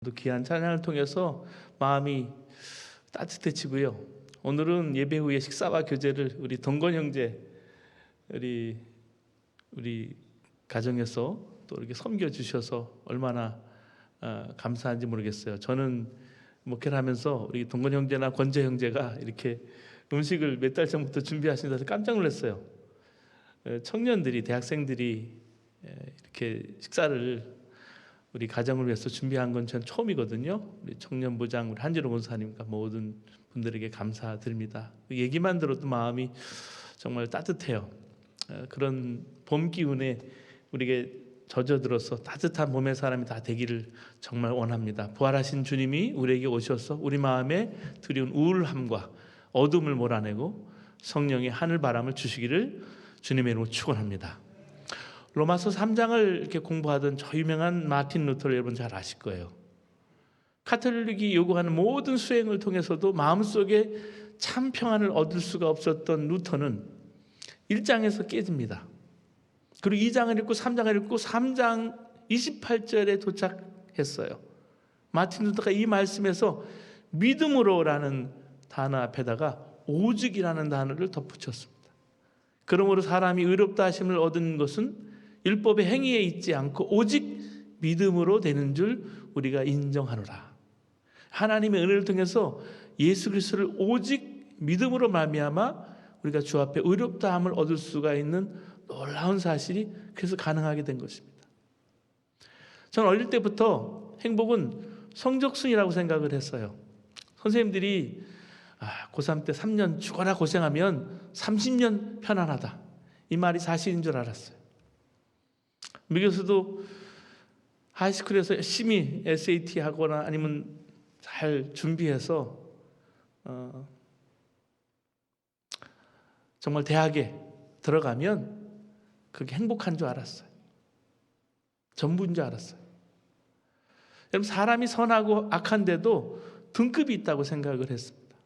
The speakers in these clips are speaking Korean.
또 귀한 찬양을 통해서 마음이 따뜻해지고요. 오늘은 예배 후에 식사와 교제를 우리 동건 형제 우리 가정에서 또 이렇게 섬겨 주셔서 얼마나 감사한지 모르겠어요. 저는 목회를 하면서 우리 동건 형제나 권재 형제가 이렇게 음식을 몇 달 전부터 준비하신다서 깜짝 놀랐어요. 청년들이, 대학생들이 이렇게 식사를 우리 가정을 위해서 준비한 건 전 처음이거든요. 우리 청년부장 우리 한지로 목사님과 모든 분들에게 감사드립니다. 그 얘기만 들어도 마음이 정말 따뜻해요. 그런 봄 기운에 우리에게 젖어들어서 따뜻한 봄의 사람이 다 되기를 정말 원합니다. 부활하신 주님이 우리에게 오셔서 우리 마음에 두려운 우울함과 어둠을 몰아내고 성령의 하늘바람을 주시기를 주님의 이름으로 축원합니다. 로마서 3장을 이렇게 공부하던 저 유명한 마틴 루터를 여러분 잘 아실 거예요. 카톨릭이 요구하는 모든 수행을 통해서도 마음속에 참 평안을 얻을 수가 없었던 루터는 1장에서 깨집니다. 그리고 2장을 읽고 3장을 읽고 3장 28절에 도착했어요. 마틴 루터가 이 말씀에서 믿음으로라는 단어 앞에다가 오직이라는 단어를 덧붙였습니다. 그러므로 사람이 의롭다 하심을 얻은 것은 율법의 행위에 있지 않고 오직 믿음으로 되는 줄 우리가 인정하노라. 하나님의 은혜를 통해서 예수 그리스도를 오직 믿음으로 말미암아 우리가 주 앞에 의롭다함을 얻을 수가 있는 놀라운 사실이 그래서 가능하게 된 것입니다. 저는 어릴 때부터 행복은 성적순이라고 생각을 했어요. 선생님들이 고3 때 3년 죽어라 고생하면 30년 편안하다, 이 말이 사실인 줄 알았어요. 미국에서도 하이스쿨에서 열심히 SAT 하거나 아니면 잘 준비해서 정말 대학에 들어가면 그게 행복한 줄 알았어요. 전부인 줄 알았어요. 여러분, 사람이 선하고 악한데도 등급이 있다고 생각을 했습니다.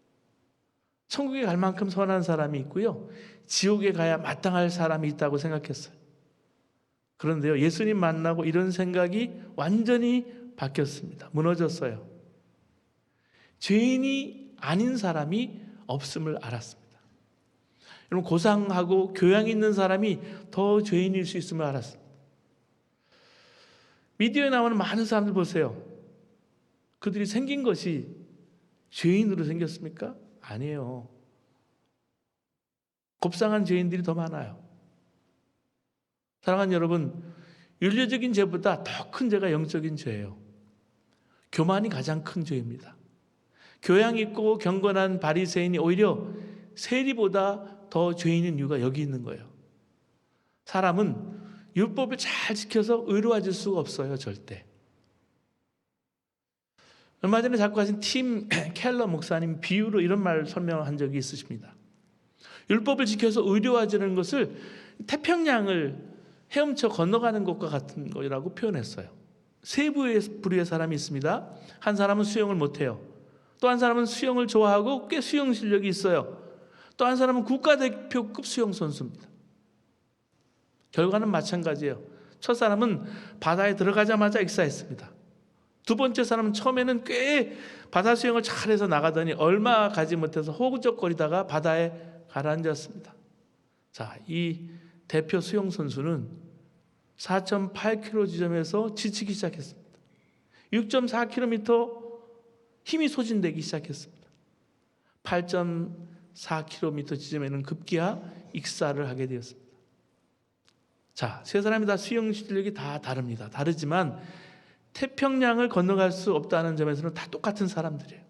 천국에 갈 만큼 선한 사람이 있고요, 지옥에 가야 마땅할 사람이 있다고 생각했어요. 그런데요, 예수님 만나고 이런 생각이 완전히 바뀌었습니다. 무너졌어요. 죄인이 아닌 사람이 없음을 알았습니다. 여러분, 고상하고 교양 있는 사람이 더 죄인일 수 있음을 알았습니다. 미디어에 나오는 많은 사람들 보세요. 그들이 생긴 것이 죄인으로 생겼습니까? 아니에요. 곱상한 죄인들이 더 많아요. 사랑하는 여러분, 윤리적인 죄보다 더 큰 죄가 영적인 죄예요. 교만이 가장 큰 죄입니다. 교양 있고 경건한 바리새인이 오히려 세리보다 더 죄인인 이유가 여기 있는 거예요. 사람은 율법을 잘 지켜서 의로워질 수가 없어요, 절대. 얼마 전에 작곡하신 팀 켈러 목사님 비유로 이런 말을 설명한 적이 있으십니다. 율법을 지켜서 의로워지는 것을 태평양을 헤엄쳐 건너가는 것과 같은 거라고 표현했어요. 세 부류의 사람이 있습니다. 한 사람은 수영을 못해요. 또 한 사람은 수영을 좋아하고 꽤 수영 실력이 있어요. 또 한 사람은 국가대표급 수영 선수입니다. 결과는 마찬가지예요. 첫 사람은 바다에 들어가자마자 익사했습니다. 두 번째 사람은 처음에는 꽤 바다 수영을 잘해서 나가더니 얼마 가지 못해서 호구적거리다가 바다에 가라앉았습니다. 자, 이 대표 수영 선수는 4.8km 지점에서 지치기 시작했습니다. 6.4km 힘이 소진되기 시작했습니다. 8.4km 지점에는 급기야 익사를 하게 되었습니다. 자, 세 사람이 다 수영 실력이 다 다릅니다. 다르지만 태평양을 건너갈 수 없다는 점에서는 다 똑같은 사람들이에요.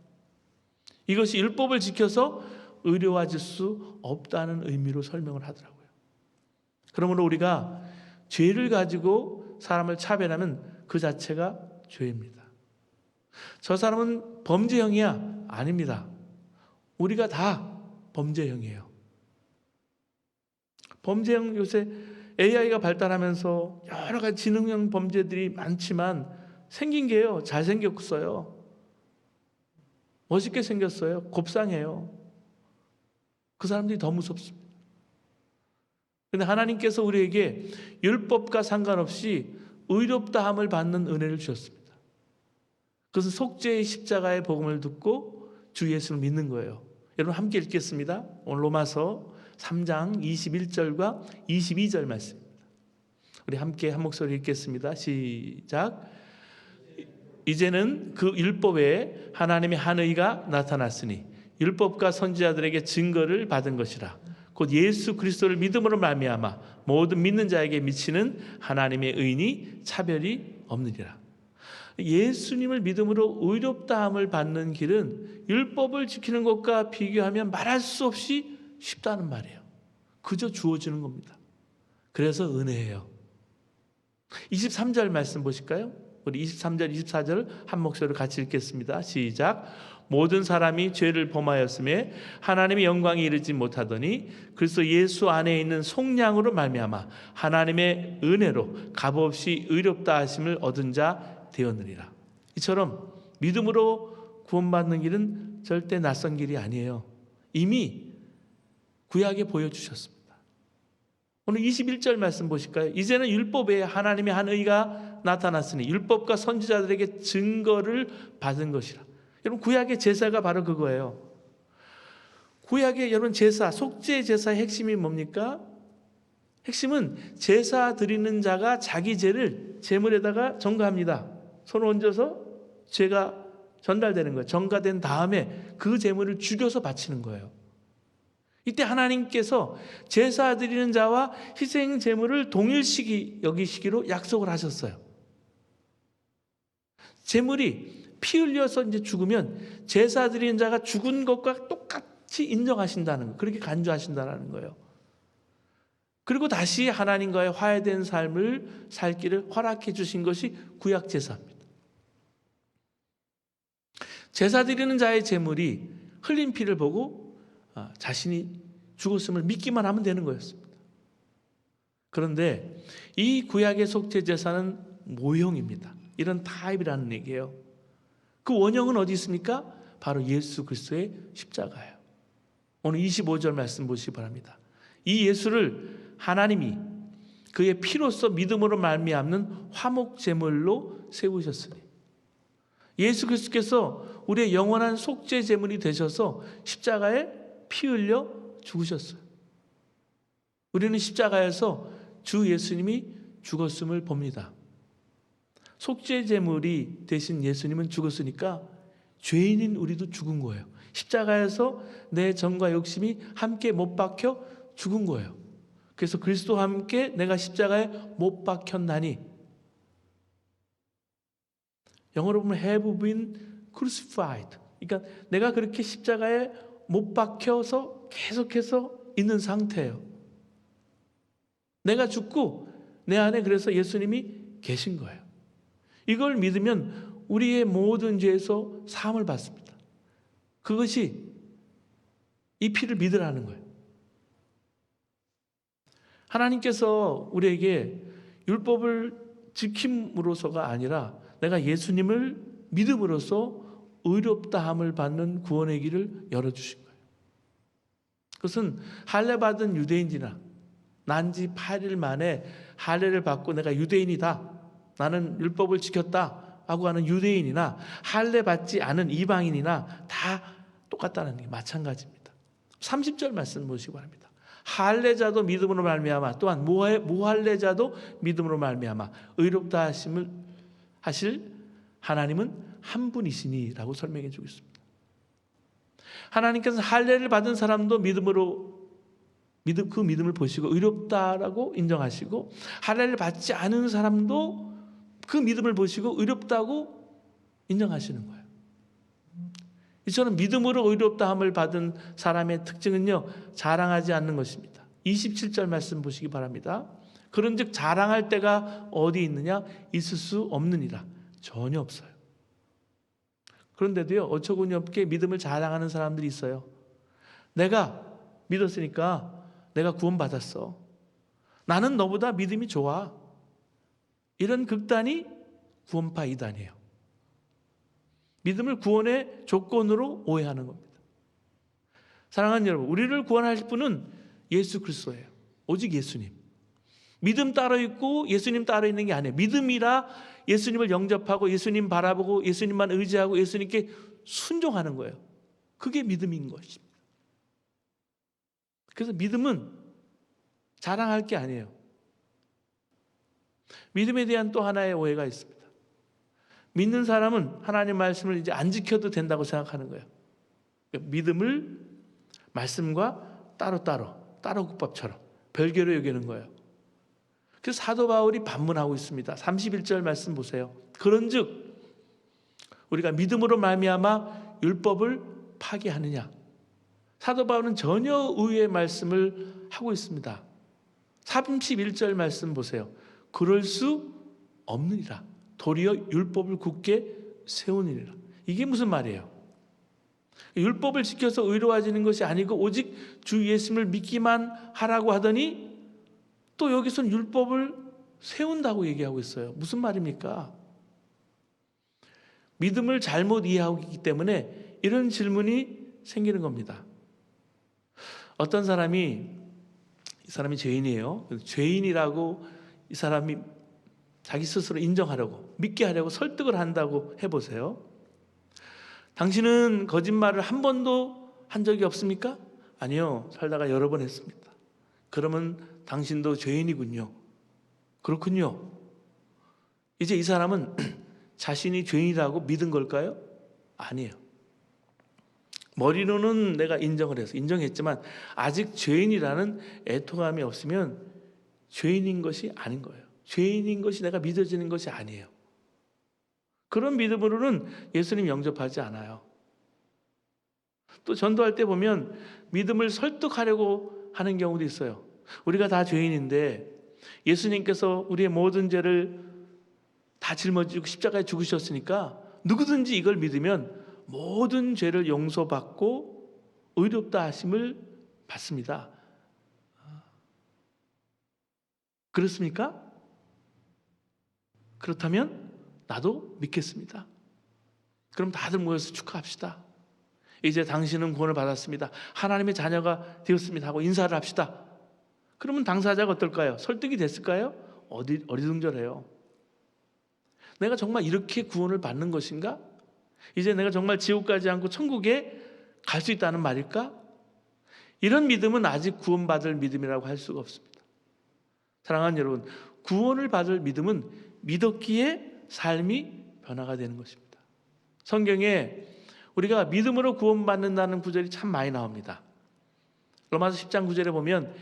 이것이 율법을 지켜서 의로워질 수 없다는 의미로 설명을 하더라고요. 그러므로 우리가 죄를 가지고 사람을 차별하면 그 자체가 죄입니다. 저 사람은 범죄형이야? 아닙니다. 우리가 다 범죄형이에요. 범죄형, 요새 AI가 발달하면서 여러 가지 지능형 범죄들이 많지만 생긴 게요, 잘생겼어요. 멋있게 생겼어요. 곱상해요. 그 사람들이 더 무섭습니다. 그런데 하나님께서 우리에게 율법과 상관없이 의롭다함을 받는 은혜를 주셨습니다. 그것은 속죄의 십자가의 복음을 듣고 주 예수를 믿는 거예요. 여러분 함께 읽겠습니다. 오늘 로마서 3장 21절과 22절 말씀입니다. 우리 함께 한 목소리 읽겠습니다. 시작. 이제는 그 율법에 하나님의 한 의가 나타났으니 율법과 선지자들에게 증거를 받은 것이라. 곧 예수 그리스도를 믿음으로 말미암아 모든 믿는 자에게 미치는 하나님의 의인이 차별이 없느니라. 예수님을 믿음으로 의롭다함을 받는 길은 율법을 지키는 것과 비교하면 말할 수 없이 쉽다는 말이에요. 그저 주어지는 겁니다. 그래서 은혜예요. 23절 말씀 보실까요? 우리 23절, 24절 한 목소리로 같이 읽겠습니다. 시작. 모든 사람이 죄를 범하였음에 하나님의 영광에 이르지 못하더니 그리스도 예수 안에 있는 속량으로 말미암아 하나님의 은혜로 값없이 의롭다 하심을 얻은 자 되었느니라. 이처럼 믿음으로 구원받는 길은 절대 낯선 길이 아니에요. 이미 구약에 보여주셨습니다. 오늘 21절 말씀 보실까요? 이제는 율법에 하나님의 한 의가 나타났으니 율법과 선지자들에게 증거를 받은 것이라. 여러분 구약의 제사가 바로 그거예요. 구약의 여러분 제사, 속죄 제사의 핵심이 뭡니까? 핵심은 제사 드리는 자가 자기 죄를 제물에다가 전가합니다. 손을 얹어서 죄가 전달되는 거예요. 전가된 다음에 그 제물을 죽여서 바치는 거예요. 이때 하나님께서 제사 드리는 자와 희생 제물을 동일시기 여기시기로 약속을 하셨어요. 제물이 피 흘려서 이제 죽으면 제사 드리는 자가 죽은 것과 똑같이 인정하신다는 거, 그렇게 간주하신다는 거예요. 그리고 다시 하나님과의 화해된 삶을 살기를 허락해 주신 것이 구약 제사입니다. 제사 드리는 자의 제물이 흘린 피를 보고 자신이 죽었음을 믿기만 하면 되는 거였습니다. 그런데 이 구약의 속죄 제사는 모형입니다. 이런 타입이라는 얘기예요. 그 원형은 어디 있습니까? 바로 예수 그리스도의 십자가예요. 오늘 25절 말씀 보시기 바랍니다. 이 예수를 하나님이 그의 피로써 믿음으로 말미암는 화목 제물로 세우셨으니 예수 그리스도께서 우리의 영원한 속죄 제물이 되셔서 십자가에 피 흘려 죽으셨어요. 우리는 십자가에서 주 예수님이 죽었음을 봅니다. 속죄 제물이 되신 예수님은 죽었으니까 죄인인 우리도 죽은 거예요. 십자가에서 내 정과 욕심이 함께 못 박혀 죽은 거예요. 그래서 그리스도와 함께 내가 십자가에 못 박혔나니, 영어로 보면 have been crucified. 그러니까 내가 그렇게 십자가에 못 박혀서 계속해서 있는 상태예요. 내가 죽고 내 안에 그래서 예수님이 계신 거예요. 이걸 믿으면 우리의 모든 죄에서 사함을 받습니다. 그것이 이 피를 믿으라는 거예요. 하나님께서 우리에게 율법을 지킴으로서가 아니라 내가 예수님을 믿음으로써 의롭다함을 받는 구원의 길을 열어주신 거예요. 그것은 할례 받은 유대인이나 난지 8일 만에 할례를 받고 내가 유대인이다, 나는 율법을 지켰다 하고 하는 유대인이나 할례 받지 않은 이방인이나 다 똑같다는 게 마찬가지입니다. 30절 말씀 보시기 바랍니다. 할례자도 믿음으로 말미암아 또한 무할례자도 믿음으로 말미암아 의롭다 하심을 하실 하나님은 한 분이시니라고 설명해 주고 있습니다. 하나님께서 할례를 받은 사람도 그 믿음을 보시고 의롭다라고 인정하시고, 할례를 받지 않은 사람도 그 믿음을 보시고 의롭다고 인정하시는 거예요. 이처럼 믿음으로 의롭다함을 받은 사람의 특징은요, 자랑하지 않는 것입니다. 27절 말씀 보시기 바랍니다. 그런즉 자랑할 때가 어디 있느냐? 있을 수 없느니라. 전혀 없어요. 그런데도요, 어처구니 없게 믿음을 자랑하는 사람들이 있어요. 내가 믿었으니까 내가 구원받았어. 나는 너보다 믿음이 좋아. 이런 극단이 구원파 이단이에요. 믿음을 구원의 조건으로 오해하는 겁니다. 사랑하는 여러분, 우리를 구원하실 분은 예수 그리스도예요. 오직 예수님. 믿음 따로 있고 예수님 따로 있는 게 아니에요. 믿음이라 예수님을 영접하고 예수님 바라보고 예수님만 의지하고 예수님께 순종하는 거예요. 그게 믿음인 것입니다. 그래서 믿음은 자랑할 게 아니에요. 믿음에 대한 또 하나의 오해가 있습니다. 믿는 사람은 하나님 말씀을 이제 안 지켜도 된다고 생각하는 거예요. 믿음을 말씀과 따로 국밥처럼 별개로 여기는 거예요. 그래서 사도 바울이 반문하고 있습니다. 31절 말씀 보세요. 그런즉 우리가 믿음으로 말미암아 율법을 파기하느냐. 사도 바울은 전혀 의외의 말씀을 하고 있습니다. 31절 말씀 보세요. 그럴 수 없느니라. 도리어 율법을 굳게 세우느니라. 이게 무슨 말이에요? 율법을 지켜서 의로워지는 것이 아니고 오직 주 예수님을 믿기만 하라고 하더니 또 여기서는 율법을 세운다고 얘기하고 있어요. 무슨 말입니까? 믿음을 잘못 이해하고 있기 때문에 이런 질문이 생기는 겁니다. 어떤 사람이, 이 사람이 죄인이에요. 죄인이라고 이 사람이 자기 스스로 인정하려고, 믿게 하려고 설득을 한다고 해보세요. 당신은 거짓말을 한 번도 한 적이 없습니까? 아니요, 살다가 여러 번 했습니다. 그러면 당신도 죄인이군요. 그렇군요. 이제 이 사람은 자신이 죄인이라고 믿은 걸까요? 아니에요. 머리로는 내가 인정했지만 아직 죄인이라는 애통함이 없으면 죄인인 것이 아닌 거예요. 죄인인 것이 내가 믿어지는 것이 아니에요. 그런 믿음으로는 예수님 영접하지 않아요. 또 전도할 때 보면 믿음을 설득하려고 하는 경우도 있어요. 우리가 다 죄인인데 예수님께서 우리의 모든 죄를 다 짊어지고 십자가에 죽으셨으니까 누구든지 이걸 믿으면 모든 죄를 용서받고 의롭다 하심을 받습니다. 그렇습니까? 그렇다면 나도 믿겠습니다. 그럼 다들 모여서 축하합시다. 이제 당신은 구원을 받았습니다. 하나님의 자녀가 되었습니다 하고 인사를 합시다. 그러면 당사자가 어떨까요? 설득이 됐을까요? 어리둥절해요. 내가 정말 이렇게 구원을 받는 것인가? 이제 내가 정말 지옥 가지 않고 천국에 갈 수 있다는 말일까? 이런 믿음은 아직 구원받을 믿음이라고 할 수가 없습니다. 사랑하는 여러분, 구원을 받을 믿음은 믿었기에 삶이 변화가 되는 것입니다. 성경에 우리가 믿음으로 구원받는다는 구절이 참 많이 나옵니다. 로마서 10장 9절에 보면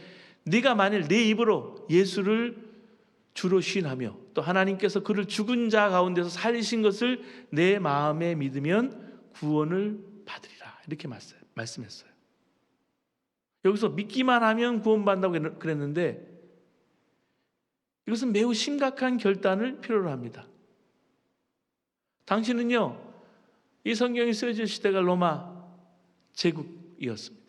네가 만일 네 입으로 예수를 주로 시인하며 또 하나님께서 그를 죽은 자 가운데서 살리신 것을 내 마음에 믿으면 구원을 받으리라. 이렇게 말씀했어요. 여기서 믿기만 하면 구원받는다고 그랬는데 이것은 매우 심각한 결단을 필요로 합니다. 당신은요, 이 성경이 쓰여질 시대가 로마 제국이었습니다.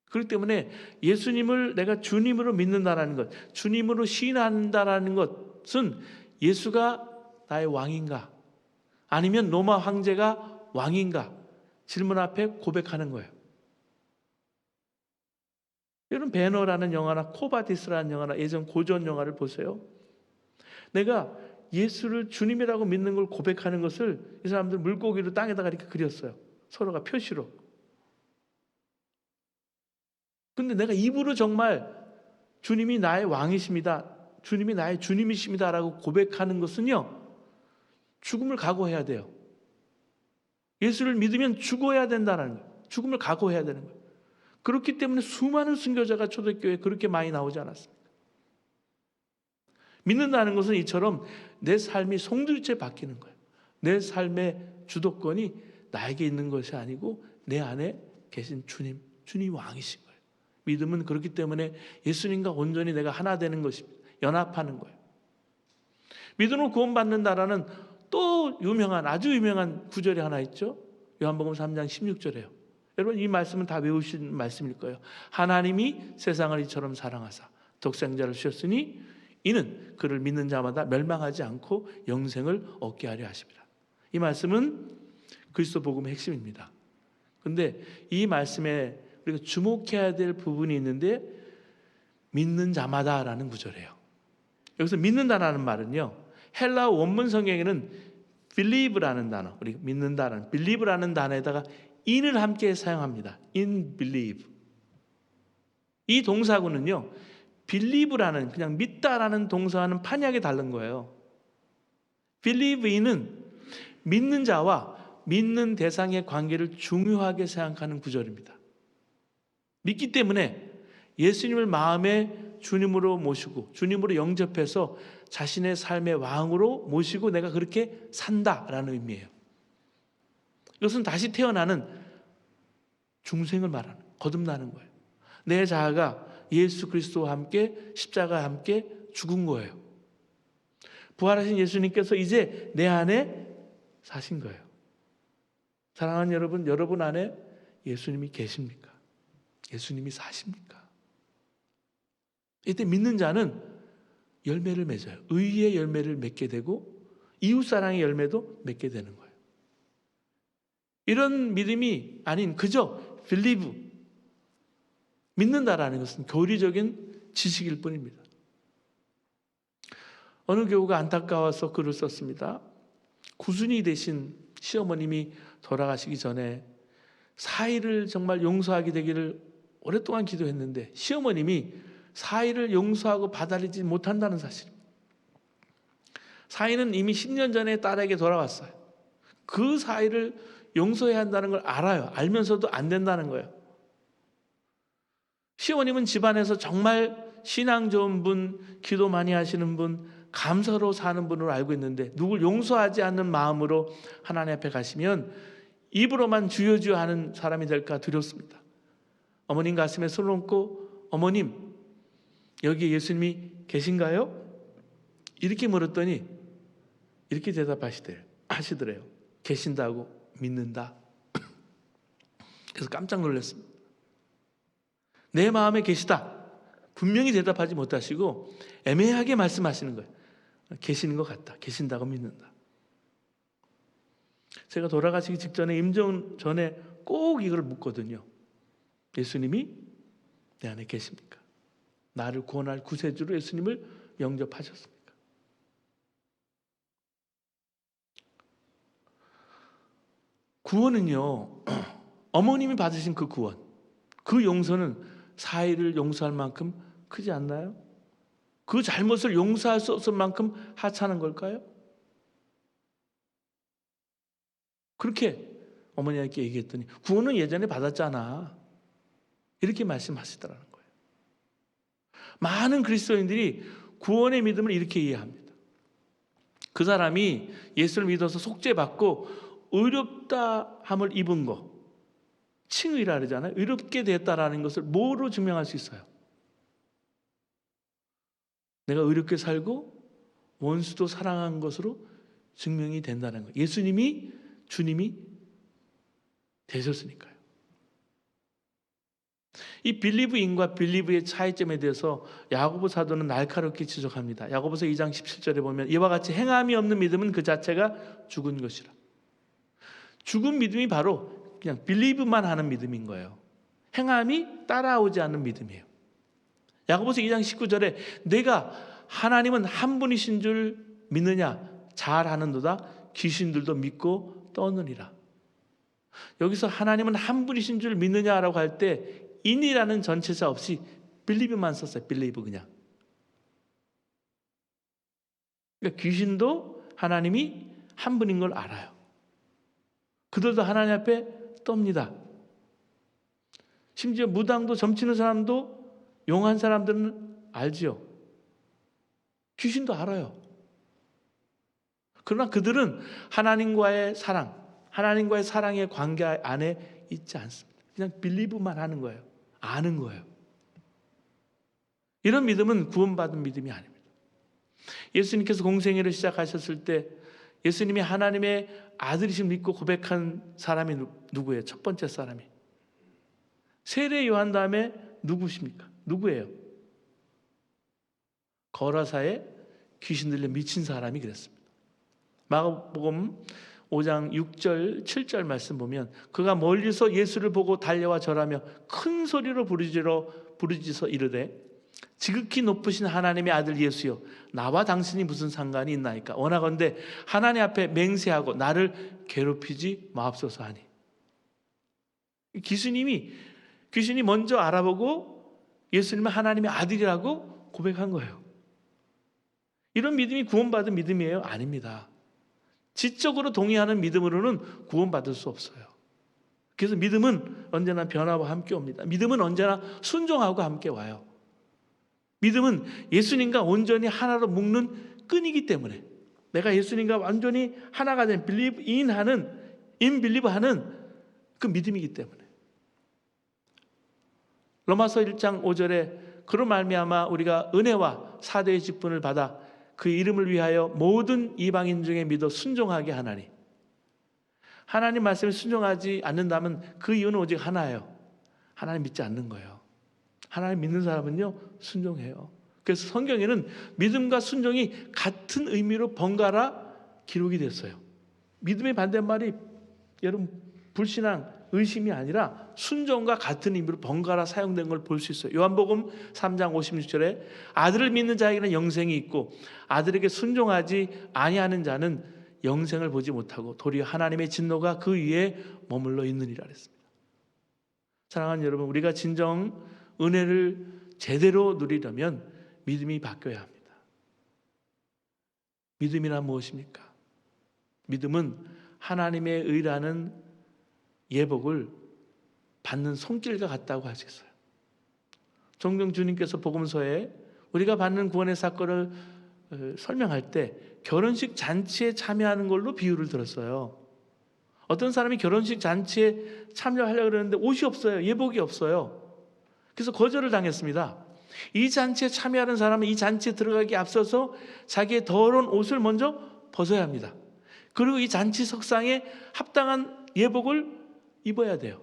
그렇기 때문에 예수님을 내가 주님으로 믿는다라는 것, 주님으로 시인한다라는 것은 예수가 나의 왕인가? 아니면 로마 황제가 왕인가? 질문 앞에 고백하는 거예요. 여러분, 배너라는 영화나 코바디스라는 영화나 예전 고전 영화를 보세요. 내가 예수를 주님이라고 믿는 걸 고백하는 것을 이 사람들 물고기로 땅에다가 이렇게 그렸어요. 서로가 표시로. 근데 내가 입으로 정말 주님이 나의 왕이십니다, 주님이 나의 주님이십니다 라고 고백하는 것은요, 죽음을 각오해야 돼요. 예수를 믿으면 죽어야 된다는 거예요. 죽음을 각오해야 되는 거예요. 그렇기 때문에 수많은 순교자가 초대교회에 그렇게 많이 나오지 않았습니까? 믿는다는 것은 이처럼 내 삶이 송두리째 바뀌는 거예요. 내 삶의 주도권이 나에게 있는 것이 아니고 내 안에 계신 주님이 왕이신 거예요. 믿음은 그렇기 때문에 예수님과 온전히 내가 하나 되는 것입니다. 연합하는 거예요. 믿음으로 구원받는다라는 또 아주 유명한 구절이 하나 있죠. 요한복음 3장 16절에요. 여러분, 이 말씀은 다 외우신 말씀일 거예요. 하나님이 세상을 이처럼 사랑하사 독생자를 주셨으니 이는 그를 믿는 자마다 멸망하지 않고 영생을 얻게 하려 하십니다. 이 말씀은 그리스도 복음의 핵심입니다. 그런데 이 말씀에 우리가 주목해야 될 부분이 있는데, 믿는 자마다라는 구절이에요. 여기서 믿는다라는 말은요, 헬라어 원문 성경에는 believe라는 단어, 우리 믿는다라는 believe라는 단어에다가 in을 함께 사용합니다. in believe. 이 동사구는요, believe라는 그냥 믿다라는 동사와는 판이하게 다른 거예요. believe in은 믿는 자와 믿는 대상의 관계를 중요하게 생각하는 구절입니다. 믿기 때문에 예수님을 마음에 주님으로 모시고 주님으로 영접해서 자신의 삶의 왕으로 모시고 내가 그렇게 산다라는 의미예요. 이것은 다시 태어나는 중생을 말하는, 거듭나는 거예요. 내 자아가 예수 그리스도와 함께 십자가와 함께 죽은 거예요. 부활하신 예수님께서 이제 내 안에 사신 거예요. 사랑하는 여러분, 여러분 안에 예수님이 계십니까? 예수님이 사십니까? 이때 믿는 자는 열매를 맺어요. 의의 열매를 맺게 되고 이웃사랑의 열매도 맺게 되는 거예요. 이런 믿음이 아닌 그저 believe, 믿는다라는 것은 교리적인 지식일 뿐입니다. 어느 교우가 안타까워서 글을 썼습니다. 구순이 되신 시어머님이 돌아가시기 전에 사위를 정말 용서하게 되기를 오랫동안 기도했는데 시어머님이 사위를 용서하고 받아들이지 못한다는 사실. 사위는 이미 10년 전에 딸에게 돌아왔어요. 그 사위를 용서해야 한다는 걸 알아요. 알면서도 안 된다는 거예요. 시어머님은 집안에서 정말 신앙 좋은 분, 기도 많이 하시는 분, 감사로 사는 분으로 알고 있는데 누굴 용서하지 않는 마음으로 하나님 앞에 가시면 입으로만 주여 주여 하는 사람이 될까 두렵습니다. 어머님 가슴에 손을 얹고 어머님 여기 예수님이 계신가요? 이렇게 물었더니 이렇게 대답하시더래요. 계신다고 믿는다. 그래서 깜짝 놀랐습니다. 내 마음에 계시다. 분명히 대답하지 못하시고 애매하게 말씀하시는 거예요. 계시는 것 같다. 계신다고 믿는다. 제가 돌아가시기 직전에 임종 전에 꼭 이걸 묻거든요. 예수님이 내 안에 계십니까? 나를 구원할 구세주로 예수님을 영접하셨습니까? 구원은요, 어머님이 받으신 그 구원, 그 용서는 사위를 용서할 만큼 크지 않나요? 그 잘못을 용서할 수 없을 만큼 하찮은 걸까요? 그렇게 어머니에게 얘기했더니 구원은 예전에 받았잖아. 이렇게 말씀하시더라는 거예요. 많은 그리스도인들이 구원의 믿음을 이렇게 이해합니다. 그 사람이 예수를 믿어서 속죄받고 의롭다 함을 입은 거, 칭의라 그러잖아요. 의롭게 됐다라는 것을 뭐로 증명할 수 있어요? 내가 의롭게 살고 원수도 사랑한 것으로 증명이 된다는 거예요. 예수님이 주님이 되셨으니까요. 이 빌리브인과 빌리브의 차이점에 대해서 야고보 사도는 날카롭게 지적합니다. 야고보서 2장 17절에 보면 이와 같이 행함이 없는 믿음은 그 자체가 죽은 것이라. 죽은 믿음이 바로 그냥 빌리브만 하는 믿음인 거예요. 행함이 따라오지 않는 믿음이에요. 야고보서 2장 19절에 내가 하나님은 한 분이신 줄 믿느냐? 잘하는도다. 귀신들도 믿고 떠느니라. 여기서 하나님은 한 분이신 줄 믿느냐라고 할 때 인이라는 전체사 없이 빌리브만 썼어요. 빌리브 그냥. 그러니까 귀신도 하나님이 한 분인 걸 알아요. 그들도 하나님 앞에 떱니다. 심지어 무당도 점치는 사람도 용한 사람들은 알지요. 귀신도 알아요. 그러나 그들은 하나님과의 사랑, 하나님과의 사랑의 관계 안에 있지 않습니다. 그냥 빌리브만 하는 거예요. 아는 거예요. 이런 믿음은 구원받은 믿음이 아닙니다. 예수님께서 공생애를 시작하셨을 때 예수님이 하나님의 아들이심 믿고 고백한 사람이 누구예요? 첫 번째 사람이. 세례 요한 다음에 누구십니까? 누구예요? 거라사에 귀신 들려 미친 사람이 그랬습니다. 마가복음 5장 6절 7절 말씀 보면 그가 멀리서 예수를 보고 달려와 절하며 큰 소리로 부르짖어 이르되 지극히 높으신 하나님의 아들 예수여, 나와 당신이 무슨 상관이 있나이까? 원하건대 하나님 앞에 맹세하고 나를 괴롭히지 마옵소서 하니. 귀신이 먼저 알아보고 예수님은 하나님의 아들이라고 고백한 거예요. 이런 믿음이 구원받은 믿음이에요? 아닙니다. 지적으로 동의하는 믿음으로는 구원받을 수 없어요. 그래서 믿음은 언제나 변화와 함께 옵니다. 믿음은 언제나 순종하고 함께 와요. 믿음은 예수님과 온전히 하나로 묶는 끈이기 때문에, 내가 예수님과 완전히 하나가 된 인빌리브하는 그 믿음이기 때문에. 로마서 1장 5절에 그로 말미암아 우리가 은혜와 사도의 직분을 받아 그 이름을 위하여 모든 이방인 중에 믿어 순종하게 하나니. 하나님 말씀에 순종하지 않는다면 그 이유는 오직 하나예요. 하나님 믿지 않는 거예요. 하나님 믿는 사람은요, 순종해요. 그래서 성경에는 믿음과 순종이 같은 의미로 번갈아 기록이 됐어요. 믿음의 반대말이 여러분 불신앙, 의심이 아니라 순종과 같은 의미로 번갈아 사용된 걸 볼 수 있어요. 요한복음 3장 56절에 아들을 믿는 자에게는 영생이 있고 아들에게 순종하지 아니하는 자는 영생을 보지 못하고 도리어 하나님의 진노가 그 위에 머물러 있느니라 그랬습니다. 사랑하는 여러분, 우리가 진정 은혜를 제대로 누리려면 믿음이 바뀌어야 합니다. 믿음이란 무엇입니까? 믿음은 하나님의 의라는 예복을 받는 손길과 같다고 하셨어요. 종종 주님께서 복음서에 우리가 받는 구원의 사건을 설명할 때 결혼식 잔치에 참여하는 걸로 비유를 들었어요. 어떤 사람이 결혼식 잔치에 참여하려고 그러는데 옷이 없어요. 예복이 없어요. 그래서 거절을 당했습니다. 이 잔치에 참여하는 사람은 이 잔치에 들어가기 앞서서 자기의 더러운 옷을 먼저 벗어야 합니다. 그리고 이 잔치 석상에 합당한 예복을 입어야 돼요.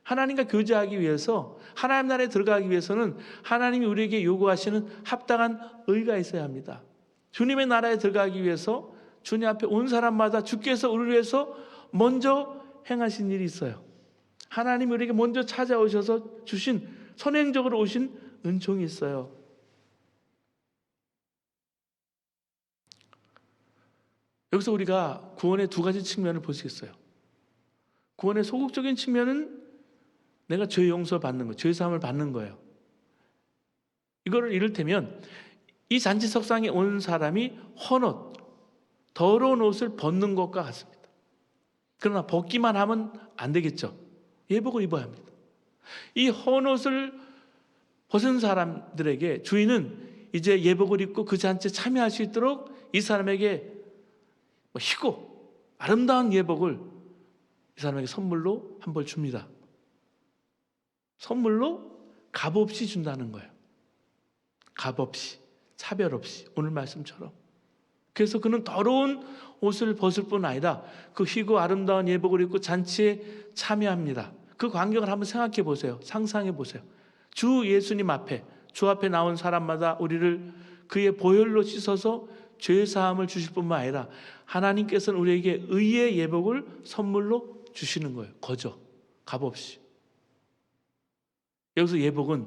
하나님과 교제하기 위해서, 하나님 나라에 들어가기 위해서는 하나님이 우리에게 요구하시는 합당한 의가 있어야 합니다. 주님의 나라에 들어가기 위해서 주님 앞에 온 사람마다 주께서 우리를 위해서 먼저 행하신 일이 있어요. 하나님이 우리에게 먼저 찾아오셔서 주신, 선행적으로 오신 은총이 있어요. 여기서 우리가 구원의 두 가지 측면을 볼 수 있어요. 구원의 소극적인 측면은 내가 죄 용서 받는 거, 죄 사함을 받는 거예요. 이거를 이를테면 이 잔치 석상에 온 사람이 헌옷, 더러운 옷을 벗는 것과 같습니다. 그러나 벗기만 하면 안 되겠죠. 예복을 입어야 합니다. 이 헌옷을 벗은 사람들에게 주인은 이제 예복을 입고 그 잔치에 참여할 수 있도록 이 사람에게 희고 아름다운 예복을 이 사람에게 선물로 한 벌 줍니다. 선물로 값없이 준다는 거예요. 값없이, 차별 없이, 오늘 말씀처럼. 그래서 그는 더러운 옷을 벗을 뿐 아니라 그 희고 아름다운 예복을 입고 잔치에 참여합니다. 그 광경을 한번 생각해 보세요. 상상해 보세요. 주 예수님 앞에, 주 앞에 나온 사람마다 우리를 그의 보혈로 씻어서 죄 사함을 주실 뿐만 아니라 하나님께서는 우리에게 의의 예복을 선물로 주시는 거예요. 거저, 값없이. 여기서 예복은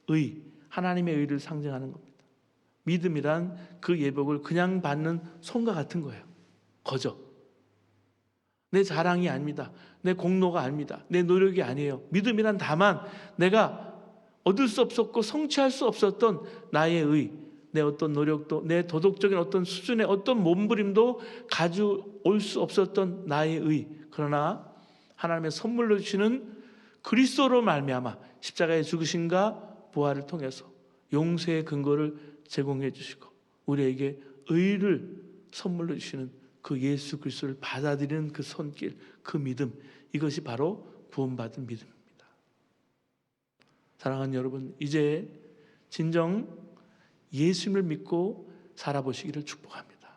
의, 하나님의 의를 상징하는 겁니다. 믿음이란 그 예복을 그냥 받는 손과 같은 거예요. 거저. 내 자랑이 아닙니다. 내 공로가 아닙니다. 내 노력이 아니에요. 믿음이란 다만 내가 얻을 수 없었고 성취할 수 없었던 나의 의, 내 어떤 노력도, 내 도덕적인 어떤 수준의 어떤 몸부림도 가져올 수 없었던 나의 의, 그러나 하나님의 선물로 주시는 그리스도로 말미암아 십자가의 죽으심과 부활을 통해서 용서의 근거를 제공해 주시고 우리에게 의를 선물로 주시는 그 예수 그리스도를 받아들이는 그 손길, 그 믿음, 이것이 바로 구원받은 믿음입니다. 사랑하는 여러분, 이제 진정 예수님을 믿고 살아보시기를 축복합니다.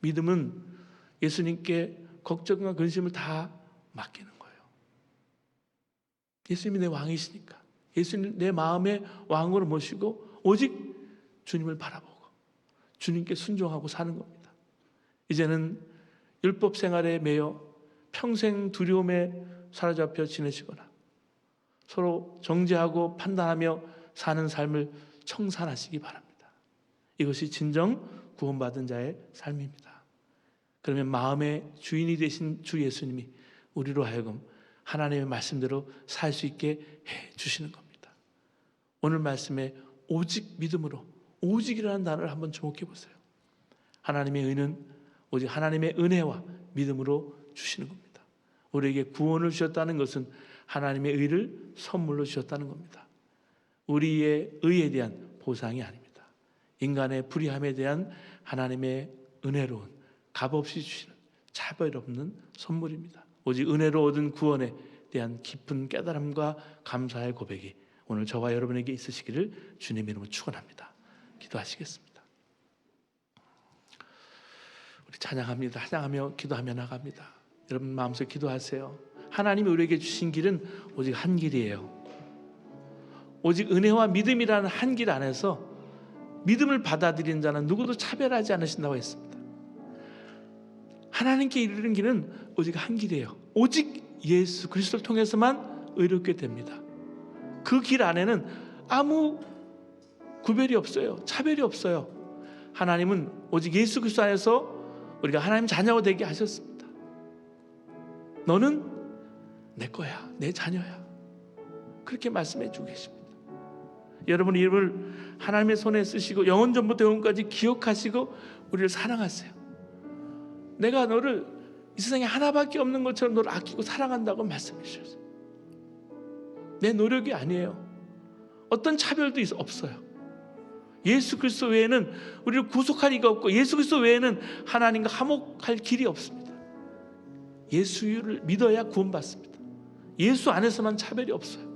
믿음은 예수님께 걱정과 근심을 다 맡기는 거예요. 예수님이 내 왕이시니까 예수님 내 마음의 왕으로 모시고 오직 주님을 바라보고 주님께 순종하고 사는 겁니다. 이제는 율법 생활에 매여 평생 두려움에 사로잡혀 지내시거나 서로 정죄하고 판단하며 사는 삶을 청산하시기 바랍니다. 이것이 진정 구원받은 자의 삶입니다. 그러면 마음의 주인이 되신 주 예수님이 우리로 하여금 하나님의 말씀대로 살 수 있게 해 주시는 겁니다. 오늘 말씀에 오직 믿음으로, 오직이라는 단어를 한번 주목해 보세요. 하나님의 의는 오직 하나님의 은혜와 믿음으로 주시는 겁니다. 우리에게 구원을 주셨다는 것은 하나님의 의를 선물로 주셨다는 겁니다. 우리의 의에 대한 보상이 아닙니다. 인간의 불의함에 대한 하나님의 은혜로운, 값없이 주시는 차별 없는 선물입니다. 오직 은혜로 얻은 구원에 대한 깊은 깨달음과 감사의 고백이 오늘 저와 여러분에게 있으시기를 주님의 이름으로 축원합니다. 기도하시겠습니다. 우리 찬양합니다. 찬양하며 기도하며 나갑니다. 여러분 마음속에 기도하세요. 하나님이 우리에게 주신 길은 오직 한 길이에요. 오직 은혜와 믿음이라는 한 길 안에서 믿음을 받아들이는 자는 누구도 차별하지 않으신다고 했습니다. 하나님께 이르는 길은 오직 한 길이에요. 오직 예수 그리스도를 통해서만 의롭게 됩니다. 그 길 안에는 아무 구별이 없어요. 차별이 없어요. 하나님은 오직 예수 그리스도 안에서 우리가 하나님 자녀가 되게 하셨습니다. 너는 내 거야, 내 자녀야. 그렇게 말씀해 주고 계십니다. 여러분 이름을 하나님의 손에 쓰시고 영원 전부터 영원까지 기억하시고 우리를 사랑하세요. 내가 너를 이 세상에 하나밖에 없는 것처럼 너를 아끼고 사랑한다고 말씀해 주셨어요. 내 노력이 아니에요. 어떤 차별도 없어요. 예수 그리스도 외에는 우리를 구속할 리가 없고 예수 그리스도 외에는 하나님과 화목할 길이 없습니다. 예수를 믿어야 구원받습니다. 예수 안에서만 차별이 없어요.